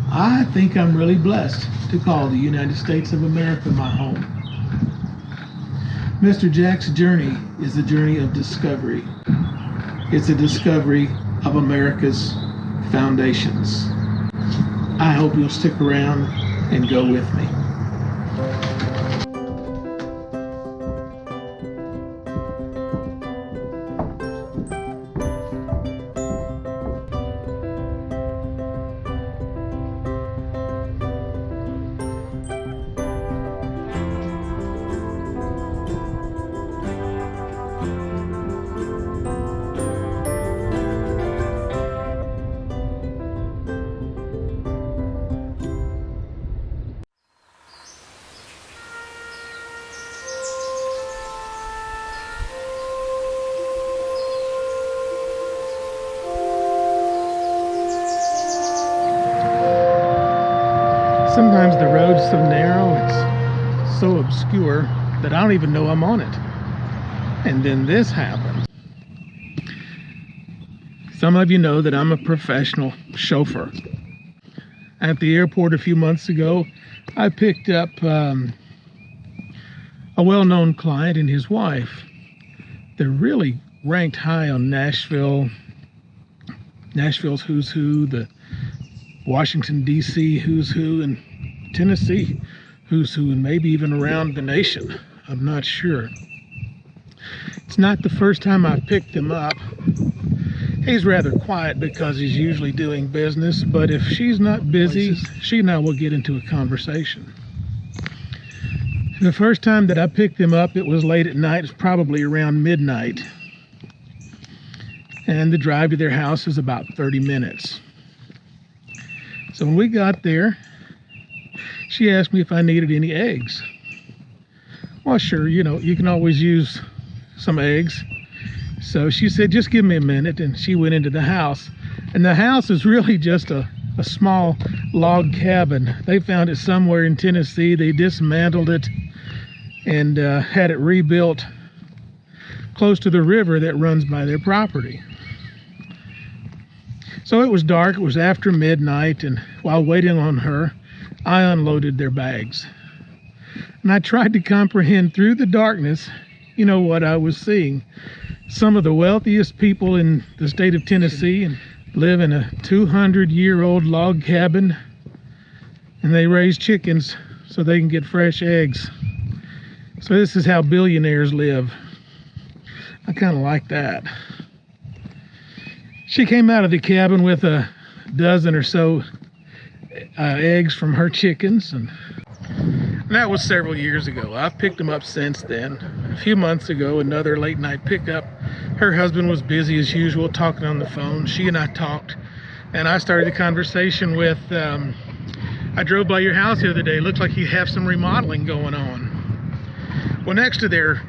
I think I'm really blessed to call the United States of America my home. Mr. Jack's journey is a journey of discovery. It's a discovery of America's foundations. I hope you'll stick around and go with me. Sometimes the road's so narrow, it's so obscure that I don't even know I'm on it. And then this happens. Some of you know that I'm a professional chauffeur. At the airport a few months ago, I picked up a well-known client and his wife. They're really ranked high on Nashville's who's who, the Washington, D.C. who's who, and Tennessee who's who, and maybe even around the nation. I'm not sure. It's not the first time I've picked him up. He's rather quiet because he's usually doing business, but if she's not busy, she and I will get into a conversation. The first time that I picked him up, it was late at night. It was probably around midnight. And the drive to their house is about 30 minutes. So when we got there, she asked me if I needed any eggs. Well, sure, you can always use some eggs. So she said, just give me a minute, and she went into the house. And the house is really just a small log cabin. They found it somewhere in Tennessee. They dismantled it and had it rebuilt close to the river that runs by their property. So it was dark, it was after midnight, and while waiting on her, I unloaded their bags. And I tried to comprehend through the darkness, what I was seeing. Some of the wealthiest people in the state of Tennessee live in a 200-year-old log cabin, and they raise chickens so they can get fresh eggs. So this is how billionaires live. I kind of like that. She came out of the cabin with a dozen or so eggs from her chickens, and that was several years ago. I've picked them up since then. A few months ago, another late night pickup. Her husband was busy as usual talking on the phone. She and I talked, and I started the conversation with, I drove by your house the other day. It looks like you have some remodeling going on. Well, next to their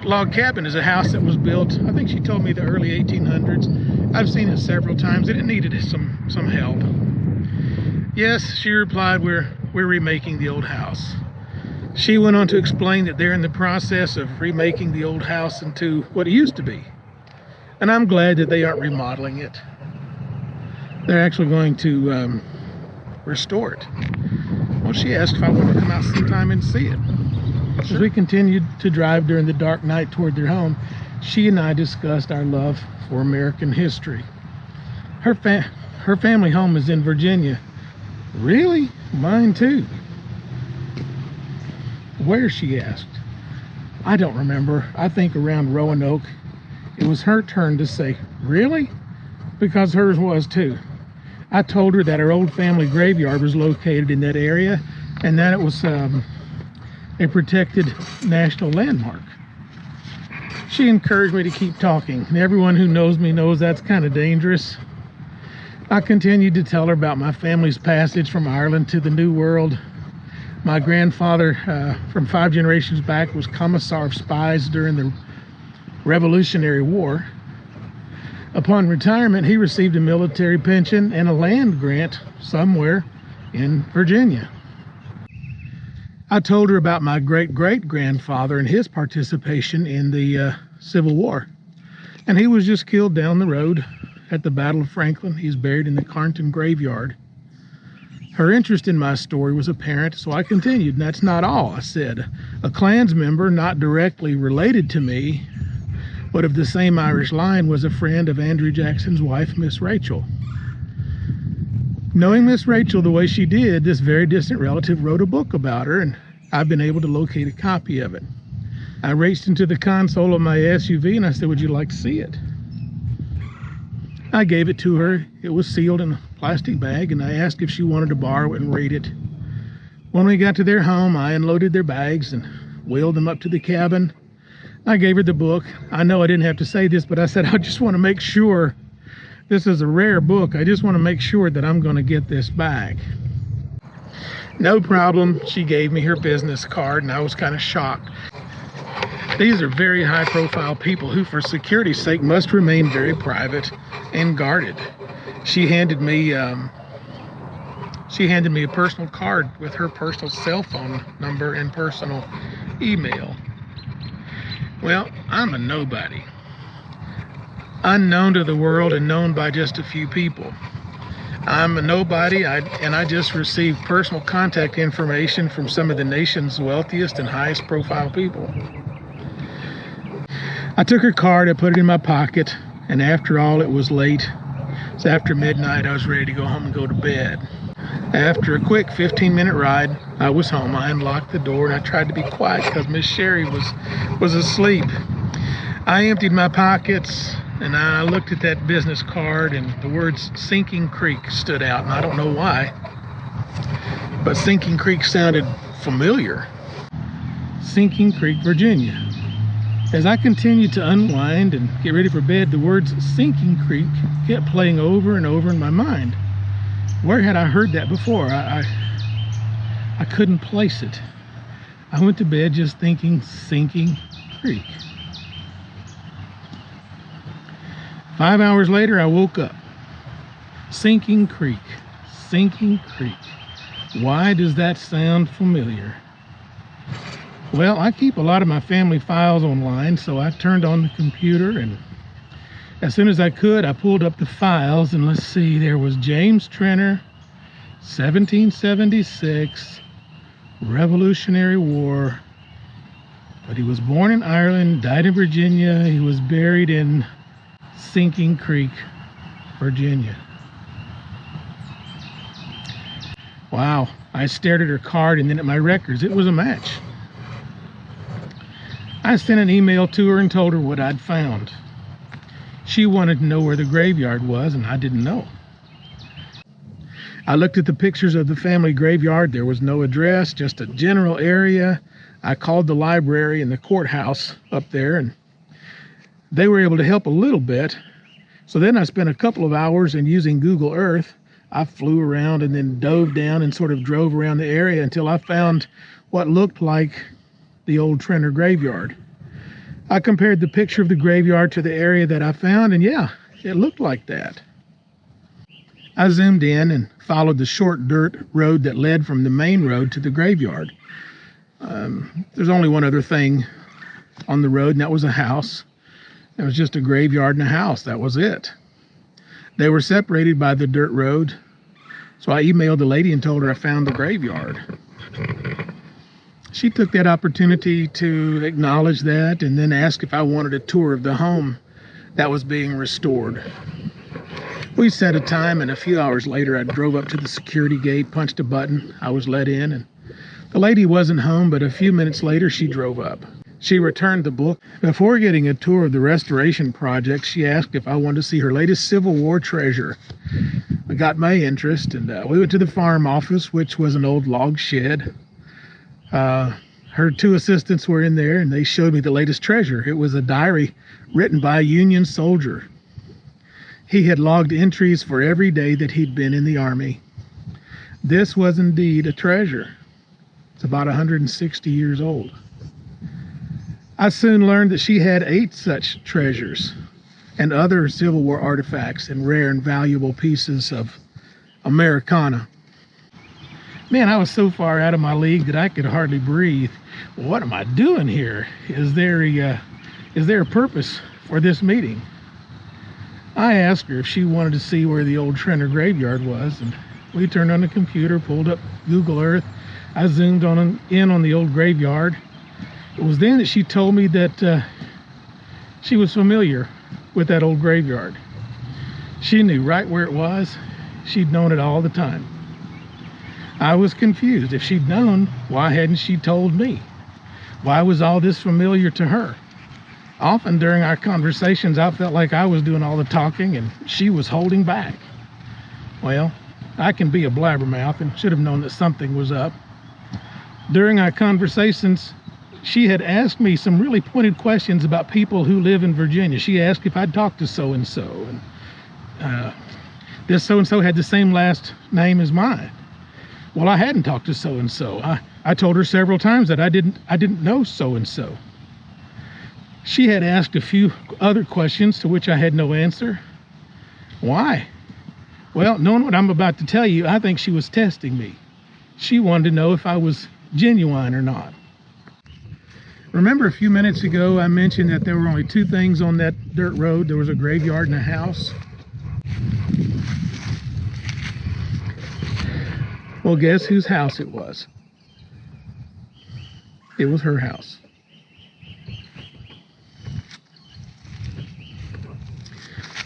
log cabin is a house that was built, I think she told me, the early 1800s. I've seen it several times, and it needed some help. Yes, she replied, we're remaking the old house. She went on to explain that they're in the process of remaking the old house into what it used to be. And I'm glad that they aren't remodeling it. They're actually going to restore it. Well, she asked if I wanted to come out sometime and see it. As we continued to drive during the dark night toward their home, she and I discussed our love for American history. Her family home is in Virginia. Really? Mine too. Where, she asked. I don't remember. I think around Roanoke. It was her turn to say, really? Because hers was too. I told her that our old family graveyard was located in that area, and that it was a protected national landmark. She encouraged me to keep talking, and everyone who knows me knows that's kind of dangerous. I continued to tell her about my family's passage from Ireland to the New World. My grandfather, from 5 generations back, was commissar of spies during the Revolutionary War. Upon retirement, he received a military pension and a land grant somewhere in Virginia. I told her about my great-great-grandfather and his participation in the Civil War. And he was just killed down the road at the Battle of Franklin. He's buried in the Carnton graveyard. Her interest in my story was apparent, so I continued, and that's not all. I said, a Klans member not directly related to me, but of the same Irish line, was a friend of Andrew Jackson's wife, Miss Rachel. Knowing Miss Rachel the way she did, this very distant relative wrote a book about her, and I've been able to locate a copy of it. I raced into the console of my SUV and I said, would you like to see it? I gave it to her. It was sealed in a plastic bag, and I asked if she wanted to borrow it and read it. When we got to their home, I unloaded their bags and wheeled them up to the cabin. I gave her the book. I know I didn't have to say this, but I said, I just want to make sure, this is a rare book. I just want to make sure that I'm going to get this back. No problem. She gave me her business card, and I was kind of shocked. These are very high-profile people who, for security's sake, must remain very private and guarded. She handed me a personal card with her personal cell phone number and personal email. Well, I'm a nobody, unknown to the world and known by just a few people. I'm a nobody, and I just received personal contact information from some of the nation's wealthiest and highest profile people. I took her card, I put it in my pocket, and after all, it was late. It was after midnight. I was ready to go home and go to bed. After a quick 15-minute ride, I was home. I unlocked the door, and I tried to be quiet because Miss Sherry was asleep. I emptied my pockets, and I looked at that business card, and the words Sinking Creek stood out, and I don't know why, but Sinking Creek sounded familiar. Sinking Creek, Virginia. As I continued to unwind and get ready for bed, the words Sinking Creek kept playing over and over in my mind. Where had I heard that before? I couldn't place it. I went to bed just thinking Sinking Creek. 5 hours later, I woke up. Sinking Creek, Sinking Creek. Why does that sound familiar? Well, I keep a lot of my family files online, so I turned on the computer, and as soon as I could, I pulled up the files, and let's see, there was James Trenner, 1776, Revolutionary War, but he was born in Ireland, died in Virginia. He was buried in Sinking Creek, Virginia. Wow, I stared at her card and then at my records. It was a match. I sent an email to her and told her what I'd found. She wanted to know where the graveyard was, and I didn't know. I looked at the pictures of the family graveyard. There was no address, just a general area. I called the library and the courthouse up there, and they were able to help a little bit. So then I spent a couple of hours, and using Google Earth, I flew around and then dove down and sort of drove around the area until I found what looked like the old Trenner graveyard. I compared the picture of the graveyard to the area that I found, and yeah, it looked like that. I zoomed in and followed the short dirt road that led from the main road to the graveyard. There's only one other thing on the road, and that was a house. It was just a graveyard and a house. That was it. They were separated by the dirt road, so I emailed the lady and told her I found the graveyard. She took that opportunity to acknowledge that and then ask if I wanted a tour of the home that was being restored. We set a time, and a few hours later I drove up to the security gate, punched a button, I was let in, and the lady wasn't home, but a few minutes later she drove up. She returned the book. Before getting a tour of the restoration project, she asked if I wanted to see her latest Civil War treasure. It got my interest, and we went to the farm office, which was an old log shed. Her two assistants were in there, and they showed me the latest treasure. It was a diary written by a Union soldier. He had logged entries for every day that he'd been in the Army. This was indeed a treasure. It's about 160 years old. I soon learned that she had 8 such treasures and other Civil War artifacts and rare and valuable pieces of Americana. Man, I was so far out of my league that I could hardly breathe. What am I doing here? Is there a purpose for this meeting? I asked her if she wanted to see where the old Trenner graveyard was, and We turned on the computer, pulled up Google Earth. I zoomed in on the old graveyard. It was then that she told me that she was familiar with that old graveyard. She knew right where it was. She'd known it all the time. I was confused. If she'd known, why hadn't she told me? Why was all this familiar to her? Often during our conversations, I felt like I was doing all the talking and she was holding back. Well, I can be a blabbermouth and should have known that something was up. During our conversations, she had asked me some really pointed questions about people who live in Virginia. She asked if I'd talked to so-and-so, and this so-and-so had the same last name as mine. Well, I hadn't talked to so-and-so. I told her several times that I didn't know so-and-so. She had asked a few other questions to which I had no answer. Why? Well, knowing what I'm about to tell you, I think she was testing me. She wanted to know if I was genuine or not. Remember a few minutes ago I mentioned that there were only two things on that dirt road. There was a graveyard and a house. Well, guess whose house it was? It was her house.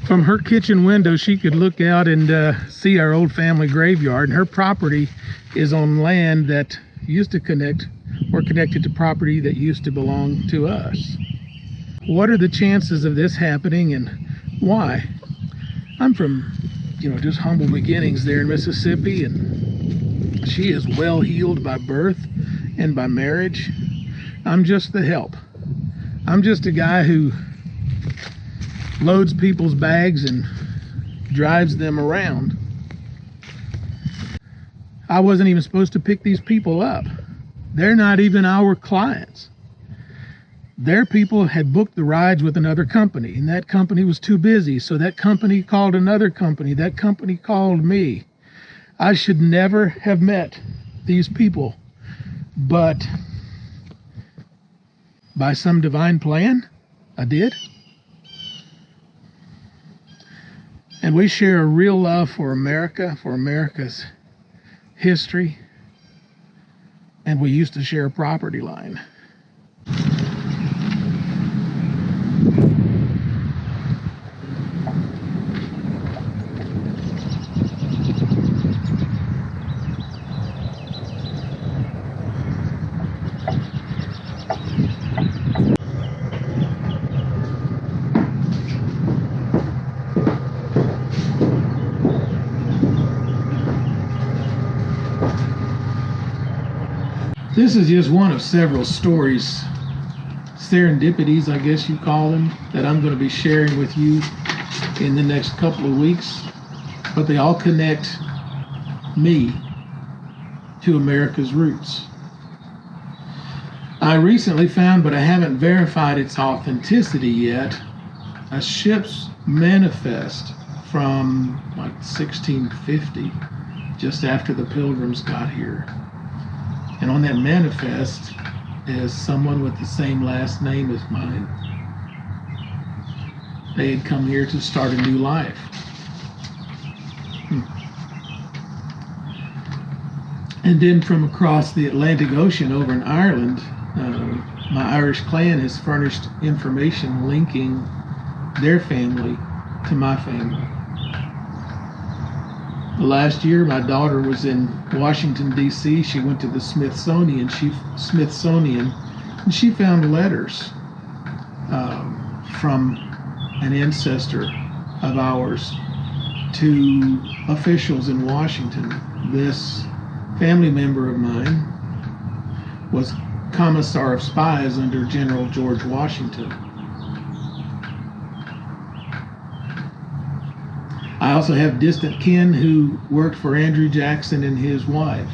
From her kitchen window, she could look out and see our old family graveyard. And her property is on land that used to connected to property that used to belong to us. What are the chances of this happening and why? I'm from, just humble beginnings there in Mississippi, and she is well heeled by birth and by marriage. I'm just the help. I'm just a guy who loads people's bags and drives them around. I wasn't even supposed to pick these people up. They're not even our clients. Their people had booked the rides with another company, and that company was too busy, so that company called another company. That company called me. I should never have met these people, but by some divine plan, I did. And we share a real love for America, for America's history, and we used to share a property line. This is just one of several stories, serendipities, I guess you call them, that I'm going to be sharing with you in the next couple of weeks. But they all connect me to America's roots. I recently found, but I haven't verified its authenticity yet, a ship's manifest from like 1650, just after the Pilgrims got here. And on that manifest is someone with the same last name as mine. They had come here to start a new life. And then from across the Atlantic Ocean over in Ireland, my Irish clan has furnished information linking their family to my family. Last year, my daughter was in Washington, D.C. She went to the Smithsonian, and she found letters from an ancestor of ours to officials in Washington. This family member of mine was commissar of spies under General George Washington. I also have distant kin who worked for Andrew Jackson and his wife.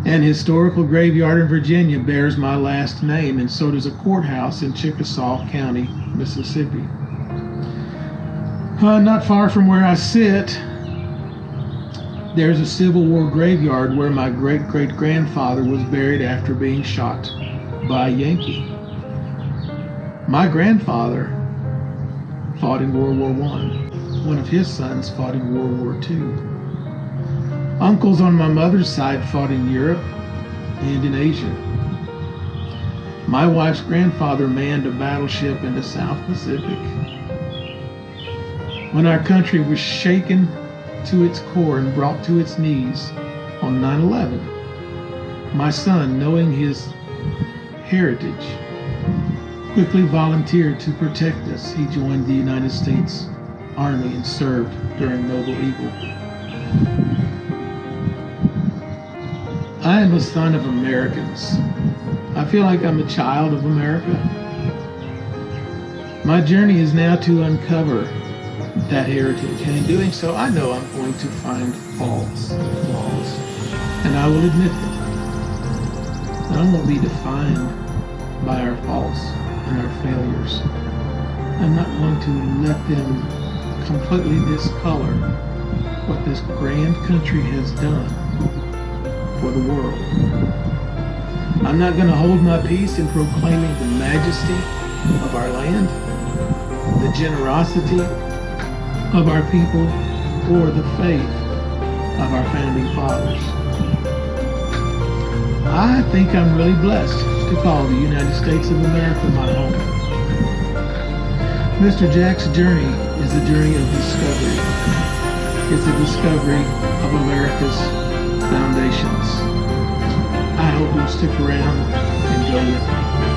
An historical graveyard in Virginia bears my last name, and so does a courthouse in Chickasaw County, Mississippi. Not far from where I sit, there's a Civil War graveyard where my great-great-grandfather was buried after being shot by a Yankee. My grandfather fought in World War I. One of his sons fought in World War II. Uncles on my mother's side fought in Europe and in Asia. My wife's grandfather manned a battleship in the South Pacific. When our country was shaken to its core and brought to its knees on 9/11, my son, knowing his heritage, quickly volunteered to protect us. He joined the United States Army and served during Noble Eagle. I am a son of Americans. I feel like I'm a child of America. My journey is now to uncover that heritage, and in doing so, I know I'm going to find flaws, and I will admit them. But I won't be defined by our faults and our failures. I'm not going to let them completely discolor what this grand country has done for the world. I'm not going to hold my peace in proclaiming the majesty of our land, the generosity of our people, or the faith of our founding fathers. I think I'm really blessed to call the United States of America my home. Mr. Jack's journey is a journey of discovery. It's a discovery of America's foundations. I hope you'll stick around and go with me.